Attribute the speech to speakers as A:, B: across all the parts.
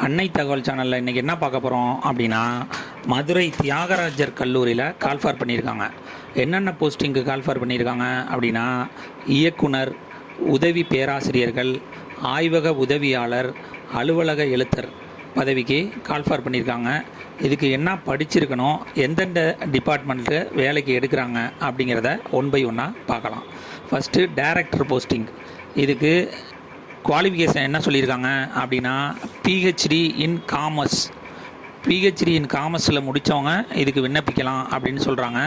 A: அன்னை தகவல் சேனலில் இன்றைக்கி என்ன பார்க்க போகிறோம் அப்படின்னா, மதுரை தியாகராஜர் கல்லூரியில் கால்ஃபார் பண்ணியிருக்காங்க. என்னென்ன போஸ்டிங்கு கால்ஃபார் பண்ணியிருக்காங்க அப்படின்னா, இயக்குனர், உதவி பேராசிரியர்கள், ஆய்வக உதவியாளர், அலுவலக எழுத்தர் பதவிக்கு கால்ஃபார் பண்ணியிருக்காங்க. இதுக்கு என்ன படிச்சிருக்கணும், எந்தெந்த டிபார்ட்மெண்ட்டு வேலைக்கு எடுக்கிறாங்க அப்படிங்கிறத ஒன் பை ஒன்னாக பார்க்கலாம். First director posting. இதுக்கு குவாலிஃபிகேஷன் என்ன சொல்லியிருக்காங்க அப்படின்னா, PhD in commerce. PhD in காமர்ஸில் முடித்தவங்க இதுக்கு விண்ணப்பிக்கலாம் அப்படின்னு சொல்கிறாங்க.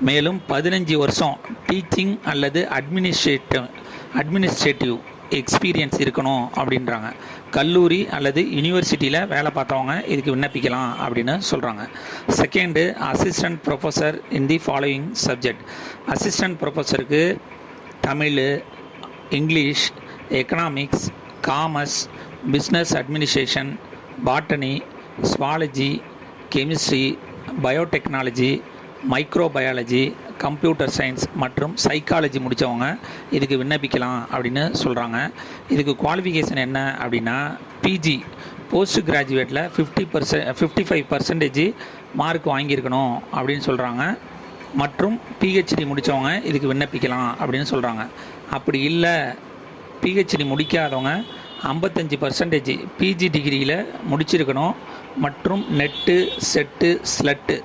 A: மேலும் 15 வருஷம் டீச்சிங் அல்லது அட்மினிஸ்ட்ரேட்டிவ் எக்ஸ்பீரியன்ஸ் இருக்கணும் அப்படின்றாங்க. கல்லூரி அல்லது யூனிவர்சிட்டியில் வேலை பார்த்தவங்க இதுக்கு விண்ணப்பிக்கலாம் அப்படின்னு சொல்கிறாங்க. Second, assistant professor in the following subject. Assistant ப்ரொஃபஸருக்கு Tamil, English, economics, commerce, business administration, botany, zoology, chemistry, biotechnology, microbiology, computer science மற்றும் சைக்காலஜி முடித்தவங்க இதுக்கு விண்ணப்பிக்கலாம் அப்படின்னு சொல்கிறாங்க. இதுக்கு குவாலிஃபிகேஷன் என்ன அப்படின்னா, பிஜி போஸ்ட் கிராஜுவேட்டில் 55% மார்க் வாங்கியிருக்கணும் அப்படின்னு சொல்கிறாங்க. மற்றும் பிஹெச்டி முடித்தவங்க இதுக்கு விண்ணப்பிக்கலாம் அப்படின்னு சொல்கிறாங்க. அப்படி இல்லை, பிஹெச்டி முடிக்காதவங்க 55% பிஜி டிகிரியில் முடிச்சிருக்கணும். மற்றும் நெட்டு, செட்டு, ஸ்லட்டு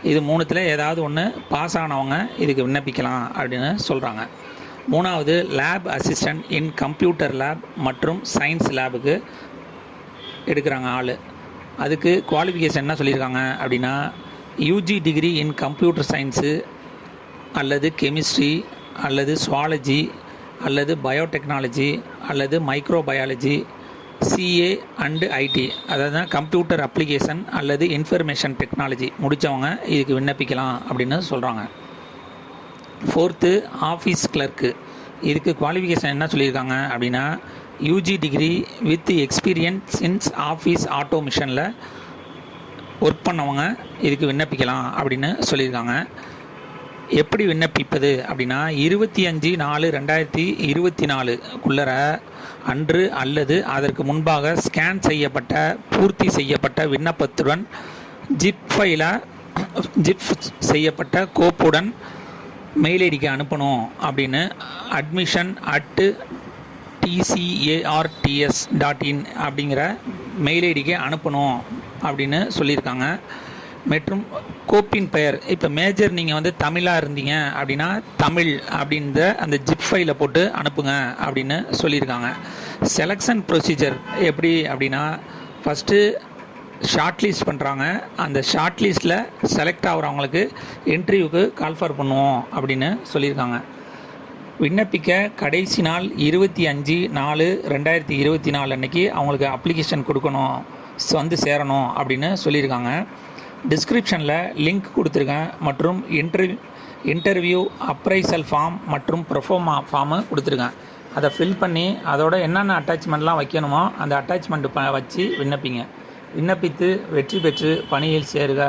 A: இது மூணுத்தில் ஏதாவது ஒன்று பாஸ் ஆனவங்க இதுக்கு விண்ணப்பிக்கலாம் அப்படின்னு சொல்கிறாங்க. மூணாவது, lab assistant in computer lab மற்றும் சயின்ஸ் லேபுக்கு எடுக்கிறாங்க ஆள். அதுக்கு குவாலிஃபிகேஷன் என்ன சொல்லியிருக்காங்க அப்படின்னா, UG degree in computer science அல்லது கெமிஸ்ட்ரி அல்லது ஸ்வாலஜி அல்லது பயோடெக்னாலஜி அல்லது மைக்ரோபயாலஜி, சிஏ அண்டு ஐடி, அதாவது கம்ப்யூட்டர் அப்ளிகேஷன் அல்லது இன்ஃபர்மேஷன் டெக்னாலஜி முடித்தவங்க இதுக்கு விண்ணப்பிக்கலாம் அப்படின்னு சொல்கிறாங்க. Fourth, office clerk. இதுக்கு குவாலிஃபிகேஷன் என்ன சொல்லியிருக்காங்க அப்படின்னா, UG degree with experience in office ஆட்டோமேஷனில் ஒர்க் பண்ணவங்க இதுக்கு விண்ணப்பிக்கலாம் அப்படின்னு சொல்லியிருக்காங்க. எப்படி விண்ணப்பிப்பது அப்படின்னா, 25/4/2024 அன்று அல்லது அதற்கு முன்பாக ஸ்கேன் செய்யப்பட்ட பூர்த்தி செய்யப்பட்ட விண்ணப்பத்துடன் ஜிப் செய்யப்பட்ட கோப்புடன் மெயில் ஐடிக்கு அனுப்பணும் அப்படின்னு admission@tcarts.in அப்படிங்கிற மெயில் ஐடிக்கு அனுப்பணும் அப்படின்னு சொல்லியிருக்காங்க. மற்றும் கோப்பின் பெயர், இப்போ மேஜர் நீங்கள் தமிழாக இருந்தீங்க அப்படின்னா தமிழ் அப்படின்ற அந்த ஜிப் ஃபைலை போட்டு அனுப்புங்க அப்படின்னு சொல்லியிருக்காங்க. செலெக்ஷன் ப்ரொசீஜர் எப்படி அப்படின்னா, ஃபஸ்ட்டு ஷார்ட் லிஸ்ட் பண்ணுறாங்க. அந்த ஷார்ட் லிஸ்ட்டில் செலக்ட் ஆகிறவங்களுக்கு இன்டர்வியூக்கு கால்ஃபார் பண்ணுவோம் அப்படின்னு சொல்லியிருக்காங்க. விண்ணப்பிக்க கடைசி நாள் 25/4/2024 அன்றைக்கி அவங்களுக்கு அப்ளிகேஷன் கொடுக்கணும், சேரணும் அப்படின்னு சொல்லியிருக்காங்க. டிஸ்கிரிப்ஷனில் லிங்க் கொடுத்துருக்கேன். மற்றும் இன்டர்வியூ அப்ரைசல் ஃபார்ம் மற்றும் ப்ரொஃபோமா ஃபார்மு கொடுத்துருக்கேன். அதை ஃபில் பண்ணி அதோட என்னென்ன அட்டாச்மெண்ட்லாம் வைக்கணுமோ அந்த அட்டாச்மெண்ட்டு வச்சு விண்ணப்பிங்க. விண்ணப்பித்து வெற்றி பெற்று பணியில் சேருக.